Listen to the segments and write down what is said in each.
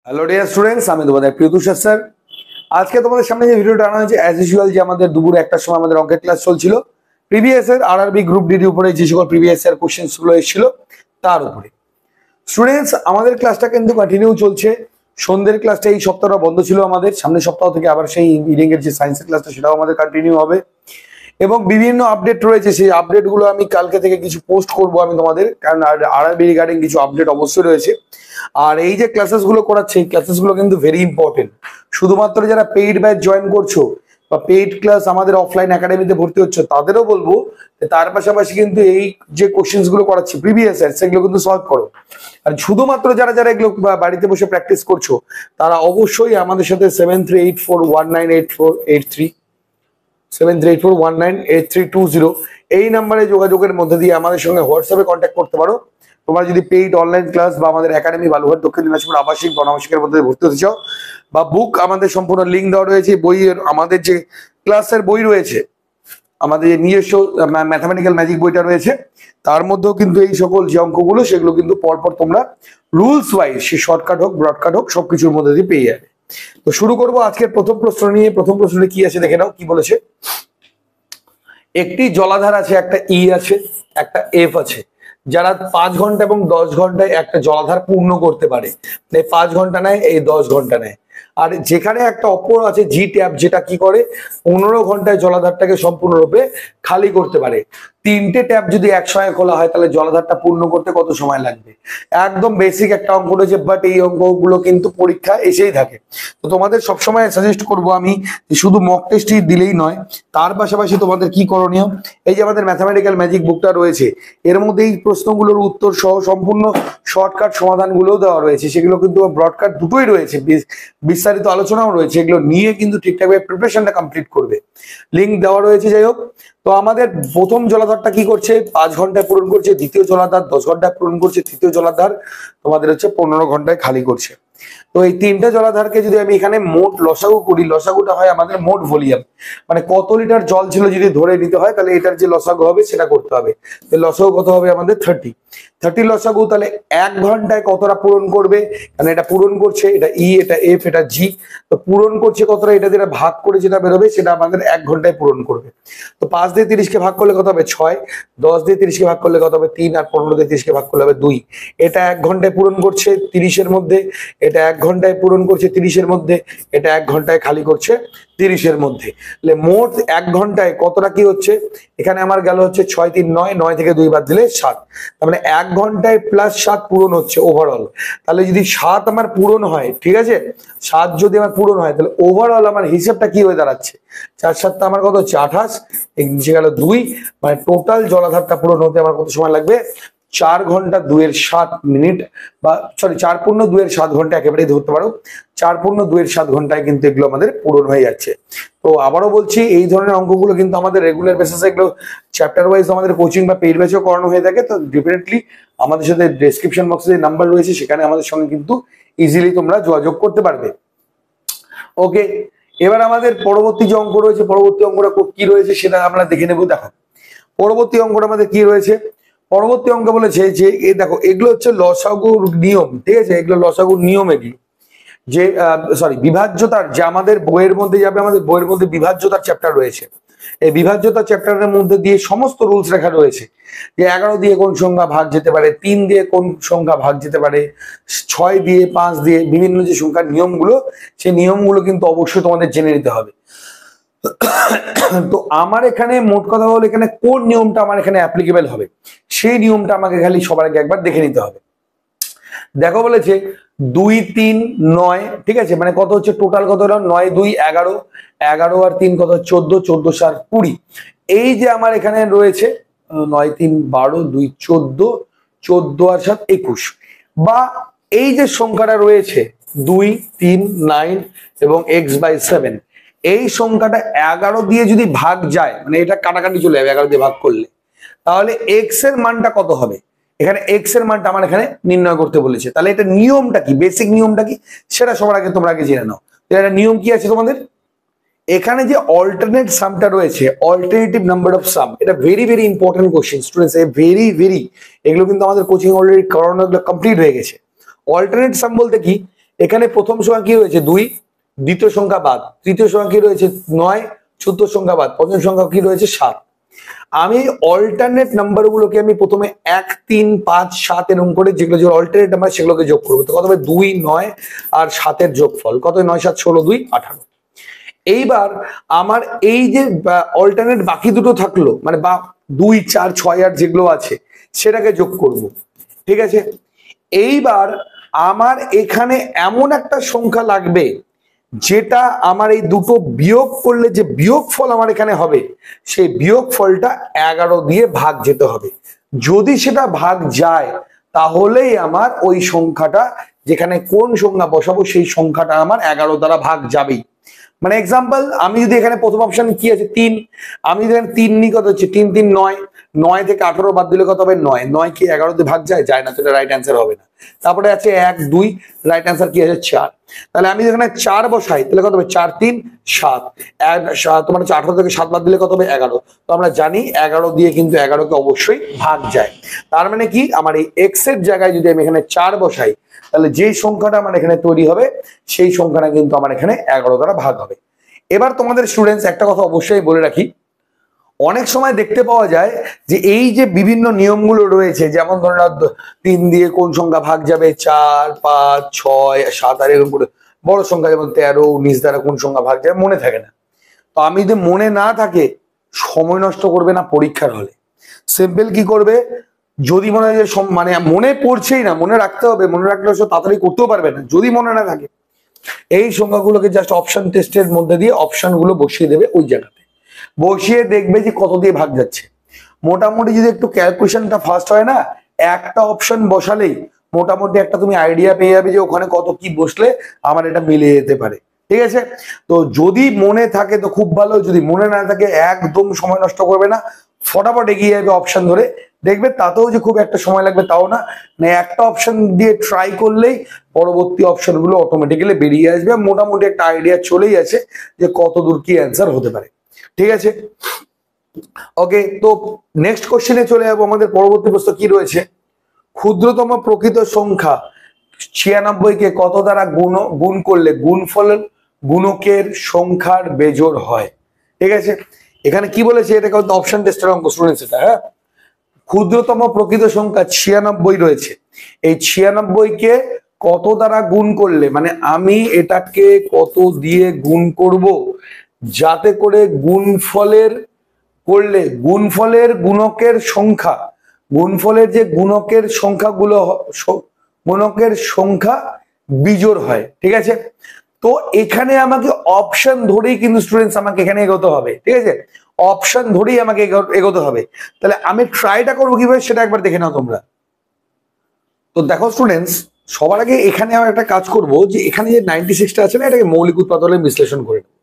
Hello dear students, আমি তোমাদের প্রিয় তুষার স্যার। আজকে তোমাদের সামনে যে ভিডিওটা আনা হয়েছে অ্যাজ ইউজুয়াল, যে আমাদের দুপুরে একটার সময় আমাদের অঙ্কের ক্লাস চলছিল প্রিভিয়াস এর আরআরবি গ্রুপ ডির উপরে যে সকল প্রিভিয়াস এর কোশ্চেন্স গুলো এসেছিল তার উপরে। স্টুডেন্টস, আমাদের ক্লাসটা কিন্তু কন্টিনিউ চলছে। সন্ধ্যের ক্লাসটা এই সপ্তাহটা বন্ধ ছিল আমাদের, সামনের সপ্তাহ থেকে আবার সেই রিডিং এর যে সায়েন্সের ক্লাসটা সেটাও আমাদের কন্টিনিউ হবে এবং বিভিন্ন আপডেট রয়েছে। সেই আপডেট গুলো আমি কালকে থেকে কিছু পোস্ট করব আমি তোমাদের, কারণ আরআরবি রিগার্ডিং কিছু আপডেট অবশ্যই রয়েছে। আর এই যে ক্লাসেস গুলো করাচ্ছে, এই ক্লাসেস গুলো কিন্তু ভেরি ইম্পর্টেন্ট। শুধুমাত্র যারা পেইড ব্যাচ জয়েন করছো বা পেইড ক্লাস আমাদের অফলাইন একাডেমিতে ভর্তি হচ্ছে তাদেরও বলবো তার পাশাপাশি কিন্তু এই যে কোশ্চেন্স গুলো করাচ্ছি প্রিভিয়াস ইয়ার, সেগুলো কিন্তু সলভ করো। আর শুধুমাত্র যারা যারা এগুলো বাড়িতে বসে প্র্যাকটিস করছো তারা অবশ্যই আমাদের সাথে 7384198483 7384198320 এই নাম্বারে যোগাযোগের মধ্যে দিয়ে আমাদের সঙ্গে হোয়াটসঅ্যাপে কন্ট্যাক্ট করতে পারো। তোমরা যদি পেইড অনলাইন ক্লাস বা আমাদের একাডেমি বালুঘাট দক্ষিণ দিনাজপুর আবাসিক বনাবাসিকের মধ্যে ভর্তি হতে চাও, বা বুক আমাদের সম্পূর্ণ লিঙ্ক দেওয়া রয়েছে, বইয়ের আমাদের যে ক্লাসের বই রয়েছে, আমাদের যে নিজস্ব ম্যাথামেটিক্যাল ম্যাজিক বইটা রয়েছে তার মধ্যেও কিন্তু এই সকল যে অঙ্কগুলো সেগুলো কিন্তু পরপর তোমরা রুলস ওয়াইজ, সে শর্টকাট হোক ব্রডকাট হোক সবকিছুর মধ্যে দিয়ে পেয়ে যাবে। তো শুরু করবো আজকের প্রথম প্রশ্ন নিয়ে। প্রথম প্রশ্নে কি আছে দেখে নাও, কি বলেছে। একটি জলাধার আছে, একটা ই আছে, একটা এফ আছে, যারা 5 ঘন্টা এবং 10 ঘন্টায় একটা জলাধার পূর্ণ করতে পারে। 5 ঘন্টা নেয়, এই 10 ঘন্টা নেয়। আর যেখানে একটা অপর আছে জি ট্যাপ, যেটা কি করে 15 ঘন্টায় জলাধারটাকে সম্পূর্ণরূপে খালি করতে পারে। তিনটে ট্যাপ যদি একসঙ্গে খোলা হয় তাহলে জলাধারটা পূর্ণ করতে কত সময় লাগবে? একদম বেসিক একটা অঙ্ক রয়েছে, বাট এই অঙ্কগুলো কিন্তু পরীক্ষা এসেই থাকে। তো তোমাদের সবসময় সাজেস্ট করব আমি শুধু মক টেস্টই দিলেই নয়, তার পাশাপাশি তোমাদের কি করণীয়, এই যে আমাদের ম্যাথামেটিক্যাল ম্যাজিক বুকটা রয়েছে এর মধ্যে এই প্রশ্নগুলোর উত্তর সহ সম্পূর্ণ শর্টকাট সমাধানগুলোও দেওয়া রয়েছে, সেগুলো কিন্তু ব্রডকাট দুটোই রয়েছে, বিস্তারিত আলোচনাও রয়েছে। এগুলো নিয়ে কিন্তু ঠিকঠাকভাবে প্রিপারেশনটা কমপ্লিট করবে, লিঙ্ক দেওয়া রয়েছে। যাই হোক, তো আমাদের প্রথম জলাধারটা কি করছে, 5 ঘন্টায় পূরণ করছে। দ্বিতীয় জলাধার 10 ঘন্টায় পূরণ করছে। তৃতীয় জলাধার তোমাদের হচ্ছে 15 ঘন্টায় খালি করছে। তো এই তিনটা জলাধারকে যদি আমি এখানে মোট লসাগু করি, লসাগুটা হয় আমাদের মোট ভলিউম, মানে কত লিটার জল ছিল যদি ধরে নিতে হয় তাহলে এটার যে লসাগু হবে সেটা করতে হবে। লসাগু কত হবে আমাদের 30 লসাগু। তাহলে 1 ঘন্টায় কতটা পূরণ করবে, কারণ এটা পূরণ করছে, এটা ই, এটা এফ, এটা জি। তো পূরণ করছে কতটা, এটা যেটা ভাগ করে যেটা বেরোবে সেটা আমাদের 1 ঘন্টায় পূরণ করবে। তো 5 দিয়ে 30কে ভাগ করলে কত হবে 6, 10 দিয়ে 30কে ভাগ করলে কত হবে 3, আর 15 দিয়ে 30কে ভাগ করলে হবে 2। এটা 1 ঘন্টায় পূরণ করছে 30-এর মধ্যে, এটা 1 ঘন্টায় পূরণ করছে 30-এর মধ্যে, এটা 1 ঘন্টায় খালি করছে 30-এর মধ্যে। তাহলে মোট 1 ঘন্টায় কতটা কি হচ্ছে, এখানে আমার গেল হচ্ছে 6 3 9, 9 থেকে 2 বাদ দিলে 7। তার মানে 1 ঘন্টায় প্লাস 7 পূরণ হচ্ছে ওভারঅল। তাহলে যদি 7 আমার পূরণ হয়, ঠিক আছে, 7 যদি আমার পূরণ হয় তাহলে ওভারঅল আমার হিসেবটা কি হয়ে দাঁড়াচ্ছে, 4 7 আমার কত হচ্ছে 28, নিচে গেল 2, মানে টোটাল জলাধারটা পূরণ হতে আমার কত সময় লাগবে, 4 ঘন্টা 2 এর 7 মিনিট, বা সরি 4 পূর্ণ 2 এর 7 ঘন্টা একেবারেই ধরতে পারো। 4 পূর্ণ 2 এর 7 ঘন্টায় কিন্তু এগুলো আমাদের পূরণ হয়ে যাচ্ছে। তো আবারও বলছি, এই ধরনের অঙ্কগুলো কিন্তু আমাদের রেগুলার বেসিসে এগুলো চ্যাপ্টার ওয়াইজ আমাদের কোচিং বা পেইড ব্যাচও করানো হয়ে থাকে। তো ডেফিনেটলি আমাদের সাথে ডেসক্রিপশন বক্সে যে নাম্বার রয়েছে সেখানে আমাদের সঙ্গে কিন্তু ইজিলি তোমরা যোগাযোগ করতে পারবে। ওকে, এবার আমাদের পরবর্তী যে অঙ্ক রয়েছে, পরবর্তী অঙ্কটা কি রয়েছে সেটা আমরা দেখে নেব। দেখো পরবর্তী অঙ্কটা আমাদের কি রয়েছে। পরবর্তী অঙ্ক বলেছে যে দেখো এগুলো হচ্ছে লসাগুর নিয়ম, ঠিক আছে, এগুলো লসাগুর নিয়ম। এগুলো যে সরি বিভাজ্যতার, যে আমাদের বইয়ের মধ্যে যাবে, আমাদের বইয়ের মধ্যে বিভাজ্যতার চ্যাপ্টার রয়েছে। এই বিভাজ্যতার চ্যাপ্টারের মধ্যে দিয়ে সমস্ত রুলস লেখা রয়েছে, যে 11 দিয়ে কোন সংখ্যা ভাগ যেতে পারে, 3 দিয়ে কোন সংখ্যা ভাগ যেতে পারে, 6 দিয়ে, 5 দিয়ে, বিভিন্ন যে সংখ্যার নিয়মগুলো, সেই নিয়মগুলো কিন্তু অবশ্যই তোমাদের জেনে নিতে হবে। তো আমার এখানে মোট কথা হলো, এখানে কোন নিয়মটা আমার এখানে অ্যাপ্লিকেবল হবে সেই নিয়মটা আমাকে খালি সবার আগে একবার দেখে নিতে হবে। দেখো বলেছে 2 3 9, ঠিক আছে, মানে কত হচ্ছে টোটাল কত হলো 9 2 11, 11 আর 3 কত 14, 14 4 20। এই যে আমার এখানে রয়েছে 9 3 12, 2 14, 14 আর 7 21, বা এই যে সংখ্যাটা রয়েছে 2 3 9 এবং x/7, এই সংখ্যাটা 11 দিয়ে যদি ভাগ যায়, মানে এটা কাটাকাটি চলে যাবে 11 দিয়ে ভাগ করলে, তাহলে x এর মানটা কত হবে। এখানে x এর মানটা আমার এখানে নির্ণয় করতে বলেছে। তাহলে এটা নিয়মটা কি, বেসিক নিয়মটা কি সেটা সবার আগে তোমরা আগে জেনে নাও। এটা নিয়ম কি আছে তোমাদের, এখানে যে অল্টারনেট সামটা রয়েছে, অল্টারনেটিভ নাম্বার অফ সাম, এটা very very important question students, very এগুলো কিন্তু আমাদের কোচিং অলরেডি করানো কমপ্লিট হয়ে গেছে। অল্টারনেট সাম বলতে কি, এখানে প্রথম সংখ্যা কি রয়েছে 2, দ্বিতীয় সংখ্যা বাদ, তৃতীয় সংখ্যা কি রয়েছে 9, চতুর্থ সংখ্যা বাদ, পঞ্চম সংখ্যা কি রয়েছে 7। আমি অল্টারনেট নাম্বার গুলোকে আমি প্রথমে 1, 3, 5, 7 এরকম করে যেগুলো যে অল্টারনেট নাম্বার সেগুলোকে যোগ করবো। তো কত হবে 2, 9 আর 7 এর যোগফল কত? 9, 7, 16, 2, 18। এইবার আমার এই যে অল্টারনেট বাকি দুটো থাকলো, মানে বা 2, 4, 6, 8 যেগুলো আছে সেটাকে যোগ করব। ঠিক আছে, এইবার আমার এখানে এমন একটা সংখ্যা লাগবে যেটা আমার এই দুটো বিয়োগ করলে যে বিয়োগফল আমার এখানে হবে সেই বিয়োগফলটা 11 দিয়ে ভাগ যেতে হবে। যদি সেটা ভাগ যায় তাহলেই আমার ওই সংখ্যাটা, যেখানে কোন সংখ্যা বসাবো সেই সংখ্যাটা আমার 11 দ্বারা ভাগ যাবেই। মানে এক্সাম্পল, আমি যদি এখানে প্রথম অপশন কি আছে 3, আমি যদি 3 নিই কত হচ্ছে 3, 3, 9, 9 থেকে 18 বাদ দিলে কত হবে 9, 9 কি 11 দিয়ে ভাগ যায়? যায় না, তো এটা রাইট অ্যান্সার হবে না। তারপরে আছে 1, 2, রাইট অ্যান্সার কি আছে 4। তাহলে আমি এখানে 4 বসাই তাহলে কত হবে 4, 3, 7, তোমার 18 থেকে 7 বাদ দিলে কত হবে 11। তো আমরা জানি 11 দিয়ে কিন্তু 11 কে অবশ্যই ভাগ যায়। তার মানে কি আমার এই x এর জায়গায় যদি আমি এখানে 4 বসাই তাহলে যেই সংখ্যাটা আমার এখানে তৈরি হবে সেই সংখ্যাটা কিন্তু আমার এখানে 11 দ্বারা ভাগ হবে। এবার তোমাদের স্টুডেন্টস একটা কথা অবশ্যই বলে রাখি, অনেক সময় দেখতে পাওয়া যায় যে এই যে বিভিন্ন নিয়মগুলো রয়েছে, যেমন ধরে নাও 3 দিয়ে কোন সংখ্যা ভাগ যাবে, 4, 5, 6, 7 আর এরকম করে বড় সংখ্যা যেমন 13, 19 দ্বারা কোন সংখ্যা ভাগ যাবে মনে থাকে না। তো আমি যদি মনে না থাকে, সময় নষ্ট করবে না পরীক্ষার হলে। সিম্পল কি করবে, যদি মনে হয় যে মানে মনে পড়ছেই না, মনে রাখতে হবে, মনে রাখলে তাড়াতাড়ি করতেও পারবে না। যদি মনে না থাকে এই সংখ্যাগুলোকে জাস্ট অপশন টেস্টের মধ্যে দিয়ে অপশন গুলো বসিয়ে দেবে, ওই জায়গাতে বসিয়ে দেখবে যে কত দিয়ে ভাগ যাচ্ছে। মোটামুটি যদি একটু ক্যালকুলেশনটা ফাস্ট হয় না, একটা অপশন বসালেই মোটামুটি একটা তুমি আইডিয়া পেয়ে যাবে যে ওখানে কত কি বসলে আমার এটা মিলে যেতে পারে। ঠিক আছে, তো যদি মনে থাকে তো খুব ভালো, যদি মনে না থাকে একদম সময় নষ্ট করবে না, ফটাফট এগিয়ে যাবে অপশন ধরে। দেখবে তাতেও যে খুব একটা সময় লাগবে তাও না, একটা অপশন দিয়ে ট্রাই করলেই পরবর্তী অপশন গুলো অটোমেটিক্যালি বেরিয়ে আসবে। মোটামুটি একটা আইডিয়া চলেই আছে যে কত দূর কি অ্যান্সার হতে পারে। ঠিক আছে, ওকে, তো নেক্সট কোশ্চেনে চলে যাবো। আমাদের পরবর্তী প্রশ্ন কি রয়েছে, ক্ষুদ্রতম প্রকৃত সংখ্যা 96 কে কত দ্বারা গুণ করলে গুণফল গুণকের সংখ্যার বেজোড় হয়? ঠিক আছে, এখানে কি বলেছে, এটা কিন্তু অপশন টেস্টের অঙ্ক স্টুডেন্টস। এটা হ্যাঁ, ক্ষুদ্রতম প্রকৃত সংখ্যা 96 রয়েছে, এই 96 কে কত দ্বারা গুণ করলে, মানে আমি এটাকে কত দিয়ে গুণ করব যাতে করে গুণফলের করলে গুণফলের গুণকের সংখ্যা, গুণফলের যে গুণকের সংখ্যাগুলো গুণকের সংখ্যা বিজোড় হয়। ঠিক আছে, তো এখানে আমাকে অপশন ধরেই কিন্তু স্টুডেন্টস আমাকে এখানে এগোতে হবে। ঠিক আছে, অপশন ধরেই আমাকে এগোতে হবে। তাহলে আমি ট্রাইটা করবো কিভাবে সেটা একবার দেখে নাও তোমরা। তো দেখো স্টুডেন্টস, সবার আগে এখানে আমরা একটা কাজ করব যে এখানে যে 96টা আছে না, এটাকে মৌলিক উৎপাদনের বিশ্লেষণ করে নেবো।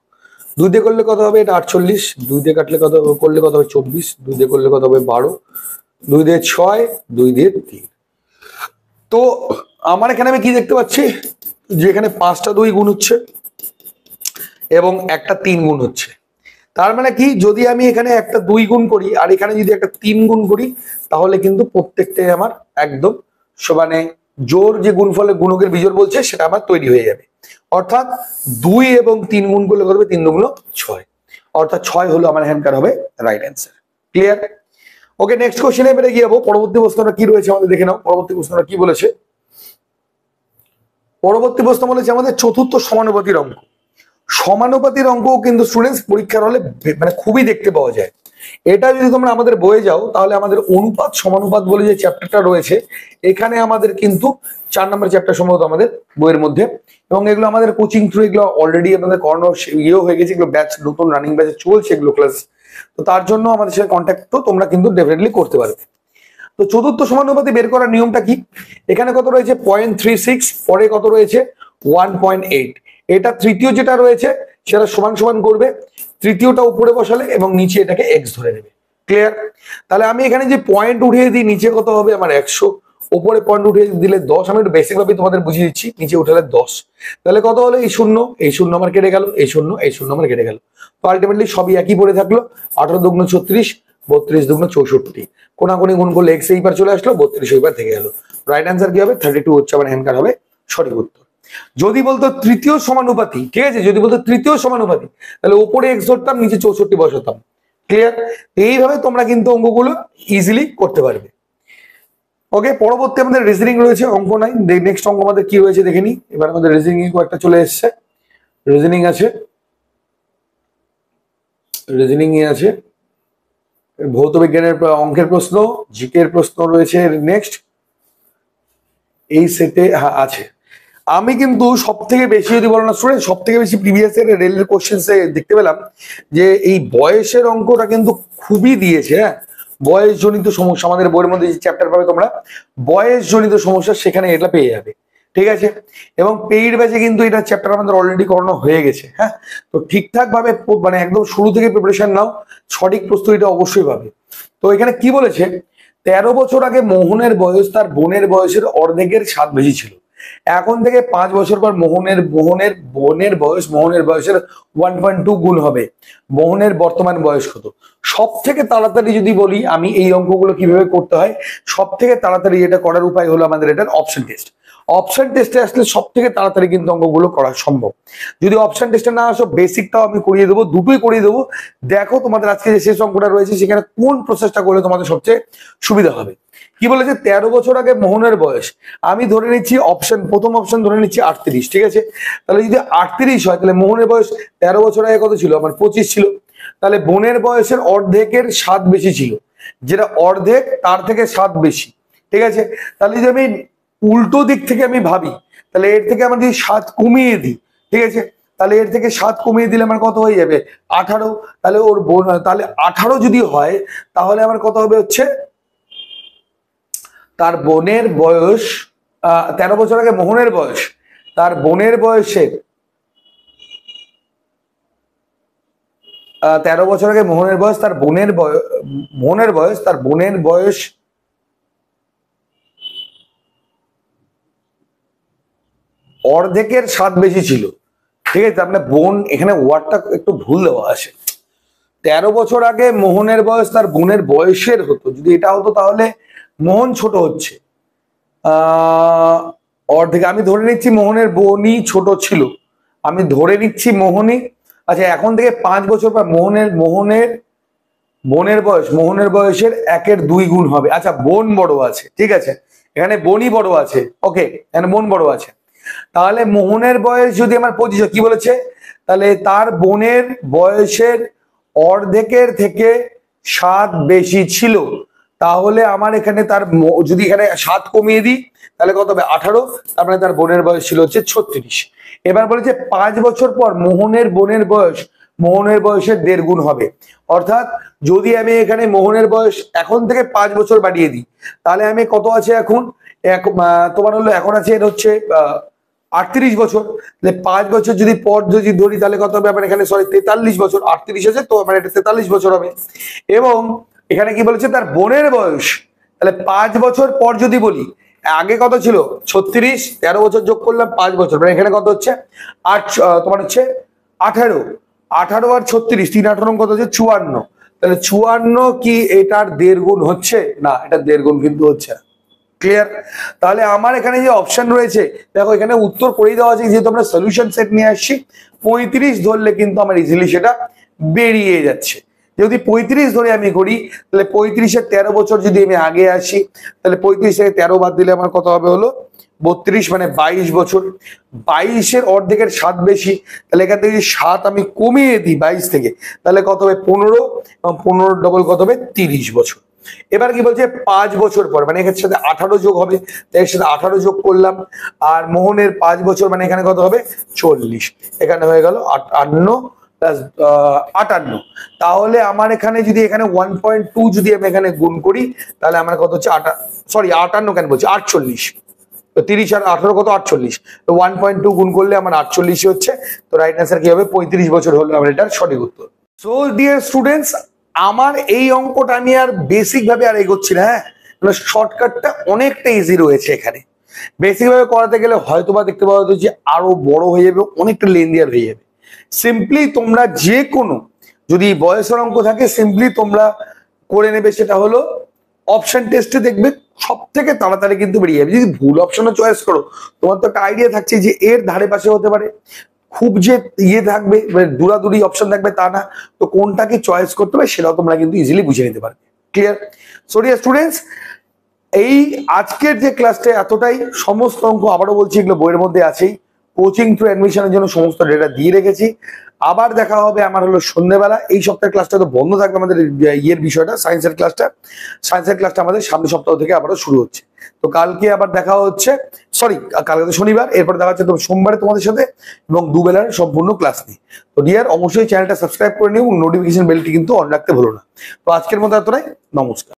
2 দিয়ে করলে কত হবে, এটা 48, 2 দিয়ে কাটলে কত করলে কত হবে 24, 2 দিয়ে করলে কত হবে 12, 2 দিয়ে 6, 2 দিয়ে 3। তো আমার এখানে আমি কি দেখতে পাচ্ছি যে এখানে 5টা 2 গুণ হচ্ছে এবং একটা 3 গুণ হচ্ছে। তার মানে কি, যদি আমি এখানে একটা 2 গুণ করি আর এখানে যদি একটা 3 গুণ করি তাহলে কিন্তু প্রত্যেকটাই আমার একদম সমানে জোর যে গুণফলের গুণকের বিজোড় বলছে সেটা আমার তৈরি হয়ে যাবে। অর্থাৎ 2 এবং 3 গুণ করলে করবে 3 দুগুণ 6, অর্থাৎ 6 হলো আমার এখানকার হবে রাইট অ্যান্সার। ক্লিয়ার? ওকে, নেক্সট কোশ্চেনে এবারে গিয়ে যাবো। পরবর্তী প্রশ্নটা কি রয়েছে আমাদের দেখে নাও। পরবর্তী প্রশ্নটা কি বলেছে, পরবর্তী প্রশ্ন বলেছে আমাদের চতুর্থ সমানুপাতির অঙ্ক। সমানুপাতির অঙ্ক কিন্তু স্টুডেন্টস পরীক্ষার হলে মানে খুবই দেখতে পাওয়া যায়। এটা যদি তোমরা আমাদের বইয়ে যাও তাহলে আমাদের অনুপাত সমানুপাত বলে যে চ্যাপ্টারটা রয়েছে, এখানে আমাদের কিন্তু 4 নম্বর চ্যাপ্টার সম্ভবত আমাদের বইয়ের মধ্যে, এবং এগুলো আমাদের কোচিং থ্রু এগুলো অলরেডি আমাদের করানো ইয়েও হয়ে গেছে, এগুলো ব্যাচ নতুন রানিং ব্যাচে চলছে এগুলো ক্লাস। তো তার জন্য আমাদের সাথে কন্ট্যাক্ট তো তোমরা কিন্তু ডেফিনেটলি করতে পারবে। তো চতুর্থ সমানুপাতি বের করার নিয়মটা কি, এখানে কত রয়েছে 0.36, পরে কত রয়েছে 1.8। এটা তৃতীয় যেটা রয়েছে সেটা সমান সমান করবে, তৃতীয়টা উপরে বসালে এবং নিচে এটাকে এক্স ধরে নেবে। ক্লিয়ার? তাহলে আমি এখানে যে পয়েন্ট উঠিয়ে দিই নিচে কত হবে আমার 100, উপরে পয়েন্ট উঠিয়ে দিলে 10। আমি একটু বেসিক ভাবে তোমাদের বুঝিয়ে দিচ্ছি, নিচে উঠালে 10, তাহলে কত হলো এই শূন্য, এই শূন্য আমার কেটে গেল, এই শূন্য, এই শূন্য আমার কেটে গেল। তো আলটিমেটলি সবই একই পড়ে থাকলো। 18 দুগুণ 36, 32 দুগুণ 64, কোনাকুনি গুণ করলে এক্স এই পার চলে আসলো, 32 এই পার থেকে গেল। রাইট অ্যান্সার কি হবে 32 হচ্ছে আমার এখানকার হবে সঠিক উত্তর। যদি বলতো তৃতীয় সমানুপাতি, ঠিক আছে, যদি বলতো তৃতীয় সমানুপাতি, তাহলে উপরে এক্স ধরতাম, নিচে 64 বসাতাম। ক্লিয়ার? এইভাবে তোমরা কিন্তু অঙ্কগুলো ইজিলি করতে পারবে। ওকে, পরবর্তী আমাদের রিজনিং রয়েছে, অঙ্ক নাই। নেক্সট অঙ্ক আমাদের কি রয়েছে দেখে নি। এবার আমাদের রিজনিং কয়েকটা চলে এসছে। রিজনিং আছে, রিজনিং এ আছে ভৌত বিজ্ঞানের অঙ্কের প্রশ্ন, জিকে এর প্রশ্ন রয়েছে নেক্সট এই সেটে। হ্যাঁ আছে। আমি কিন্তু সব থেকে বেশি, যদি বলো না স্টুডেন্ট, সব থেকে বেশি প্রিভিয়াস ইয়ার রেলের কোশ্চেন দেখতে পেলাম যে এই বয়সের অঙ্কটা কিন্তু খুবই দিয়েছে। হ্যাঁ, বয়স জনিত সমস্যা, আমাদের বইয়ের মধ্যে যে চ্যাপ্টার পাবে তোমরা বয়স জনিত সমস্যা, সেখানে এটা পেয়ে যাবে। ঠিক আছে, এবং পেইড ব্যাচে কিন্তু এটা চ্যাপ্টার আমাদের অলরেডি করানো হয়ে গেছে। হ্যাঁ, তো ঠিকঠাক ভাবে মানে একদম শুরু থেকে প্রিপারেশন নাও, সঠিক প্রস্তুতিটা অবশ্যই পাবে। তো এখানে কি বলেছে, 13 বছর আগে মোহনের বয়স তার বোনের বয়সের অর্ধেকের 7 বেশি ছিল। এখন থেকে 5 বছর পর মোহনের বয়সের 1.2 গুণ হবে। মোহনের বর্তমান বয়স কত? সব থেকে তাড়াতাড়ি যদি বলি আমি এই অঙ্কগুলো কিভাবে করতে হয়, সব থেকে তাড়াতাড়ি এটা করার উপায় হলো আমাদের এটার অপশন টেস্ট। অপশন টেস্টে আসলে সব থেকে তাড়াতাড়ি কিন্তু অঙ্কগুলো করা সম্ভব। যদি অপশন টেস্টে না আসো, বেসিকটাও আমি করিয়ে দেবো, দুটোই করিয়ে দেবো। দেখো তোমাদের আজকে যে শেষ অঙ্কটা রয়েছে সেখানে কোন প্রসেসটা করলে তোমাদের সবচেয়ে সুবিধা হবে। কি বলেছে, 13 বছর আগে মোহনের বয়স, আমি ধরে নিচ্ছি প্রথম অপশন ধরে নিচ্ছি 38। ঠিক আছে, তাহলে যদি 38 হয়, তাহলে মোহনের বয়স 13 বছর আগে কত ছিল? আমার 25 ছিল। তাহলে বোনের বয়সের অর্ধেকের 7 বেশি ছিল, যেটা অর্ধেক তার থেকে 7 বেশি। ঠিক আছে, তাহলে যদি আমি উল্টো দিক থেকে আমি ভাবি, তাহলে এর থেকে আমরা যদি 7 কমিয়ে দিই, ঠিক আছে, তাহলে এর থেকে 7 কমিয়ে দিলে আমার কত হয়ে যাবে? 18। তাহলে ওর বোন, তাহলে 18 যদি হয়, তাহলে আমার কত হবে হচ্ছে, তার বোনের বয়স 13 বছর আগে মোহনের বয়স তার বোনের বয়সের 13 বছর আগে মোহনের বয়স তার বোনের বয়স অর্ধেকের 7 বেশি ছিল। ঠিক আছে, আপনার বোন, এখানে ওয়ার্ডটা একটু ভুল দেওয়া আছে। 13 বছর আগে মোহনের বয়স তার বোনের বয়সের হতো, যদি এটা হতো তাহলে মোহন ছোট হচ্ছে অর্ধেক। আমি ধরে নিচ্ছি মোহনের বোনই ছোট ছিল, আমি ধরে নিচ্ছি মোহনই। আচ্ছা, এখন থেকে 5 বছর পর মোহনের বয়সের 1/2 গুণ হবে। আচ্ছা, বোন বড় আছে, ঠিক আছে, এখানে বোনই বড় আছে। ওকে, এখানে বোন বড় আছে। তাহলে মোহনের বয়স যদি আমার 25, কি বলেছে, তাহলে তার বোনের বয়সের অর্ধেকের থেকে 7 বেশি ছিল। তাহলে আমার এখানে যদি এখানে 7 কমিয়ে দিই, তাহলে কত হবে? 18। তার মানে তার বোনের বয়স ছিল হচ্ছে 36। এবার বলেছে 5 বছর পর মোহনের বয়সের 1.5 গুণ হবে। অর্থাৎ যদি আমি এখানে মোহনের বয়স এখন থেকে 5 বছর বাড়িয়ে দিই, তাহলে আমি কত আছে এখন, তোমার হলো এখন আছে এটা হচ্ছে 38 বছর। 5 বছর যদি পর যদি ধরি, তাহলে কত হবে? আমার এখানে 43 বছর, 38 আছে তো আমার এটা 43 বছর হবে। এবং এখানে কি বলেছে, তার বোনের বয়স, তাহলে 5 বছর পর যদি বলি, আগে কত ছিল? 36, 13 বছর যোগ করলাম 5 বছর, মানে এখানে কত হচ্ছে? 8, তোমার হচ্ছে 18। 18 আর 36, 3 18 কত হচ্ছে? 54। তাহলে 54 কি এটার 1.5 গুণ হচ্ছে? না, এটা 1.5 গুণ কিন্তু হচ্ছে। ক্লিয়ার? তাহলে আমার এখানে যে অপশন রয়েছে, দেখো এখানে উত্তর করেই দেওয়া আছে, যেহেতু আমরা সলিউশন সেট নিয়ে আসছি। 35 ধরলে কিন্তু আমার ইজিলি সেটা বেরিয়ে যাচ্ছে। যদি 35 ধরে আমি করি, তাহলে 35-এর 13 বছর যদি আমি আগে আসি, তাহলে 35 থেকে 13 বাদ দিলে আমার কত হবে? হলো 32, মানে 22 বছর। 22-এর অর্ধেকের 7 বেশি, তাহলে এখান থেকে যদি 7 আমি কমিয়ে দিই 22 থেকে, তাহলে কত হবে? 15, এবং 15 ডবল কত হবে? 30 বছর। এবার কি বলছে, 5 বছর পর, মানে এর সাথে 18 যোগ হবে, তাই এর সাথে 18 যোগ করলাম। আর মোহনের 5 বছর, মানে এখানে কত হবে? 40। এখানে হয়ে গেল 58 প্লাস 58। তাহলে আমার এখানে যদি এখানে 1.2 যদি আমি এখানে গুণ করি, তাহলে আমার কত হচ্ছে? 58 কেন বলছি, 48। তো 30 আর 18 কত? 48। তো 1.2 গুণ করলে আমার 48 হচ্ছে। তো রাইট অ্যান্সার কি হবে? 35 বছর হলো আমার এটার সঠিক উত্তর। সো ডিয়ার স্টুডেন্টস, আমার এই অঙ্কটা আমি আর বেসিক ভাবে আর এগোচ্ছি না। হ্যাঁ, শর্টকাটটা অনেকটা ইজি রয়েছে এখানে। বেসিক ভাবে করাতে গেলে হয়তোবা দেখতে পাওয়া যাচ্ছে যে আরো বড় হয়ে যাবে, অনেকটা লেন্দিয়ার হয়ে যাবে। সিম্পলি তোমরা যে কোনো, যদি বয়সের অঙ্ক থাকে, সিম্পলি তোমরা করে নেবে, সেটা হলো অপশন টেস্টে দেখবে সব থেকে তাড়াতাড়ি কিন্তু বেরিয়ে যাবে। যদি ভুল অপশনও চয়েস করো, তোমার তো একটা আইডিয়া থাকছে যে এর ধারে পাশে হতে পারে, খুব যে থাকবে মানে দূরাদূরি অপশন থাকবে তা না। তো কোনটাকে চয়েস করতে হবে সেটাও তোমরা কিন্তু ইজিলি বুঝে নিতে পারবে। ক্লিয়ার? সো ডিয়ার স্টুডেন্টস, এই আজকের যে ক্লাসটা এতটাই। সমস্ত অঙ্ক আবারও বলছি এগুলো বইয়ের মধ্যে আছেই। কোচিং থ্রু অ্যাডমিশনের জন্য সমস্ত ডেটা দিয়ে রেখেছি। আবার দেখা হবে আমার হলো সন্ধ্যেবেলা। এই সপ্তাহের ক্লাসটা তো বন্ধ থাকবে আমাদের বিষয়টা, সায়েন্সের ক্লাসটা আমাদের সামনের সপ্তাহ থেকে আবারও শুরু হচ্ছে। তো কালকে আবার দেখা হচ্ছে, সরি কালকে তো শনিবার, এরপরে দেখা হচ্ছে তো সোমবারে তোমাদের সাথে, এবং দুবেলার সম্পূর্ণ ক্লাস নিয়ে। তো ডিয়ার অবশ্যই চ্যানেলটা সাবস্ক্রাইব করে নিও এবং নোটিফিকেশন বেলটি কিন্তু অন রাখতে ভুলো না। তো আজকের মতো এতটাই, নমস্কার।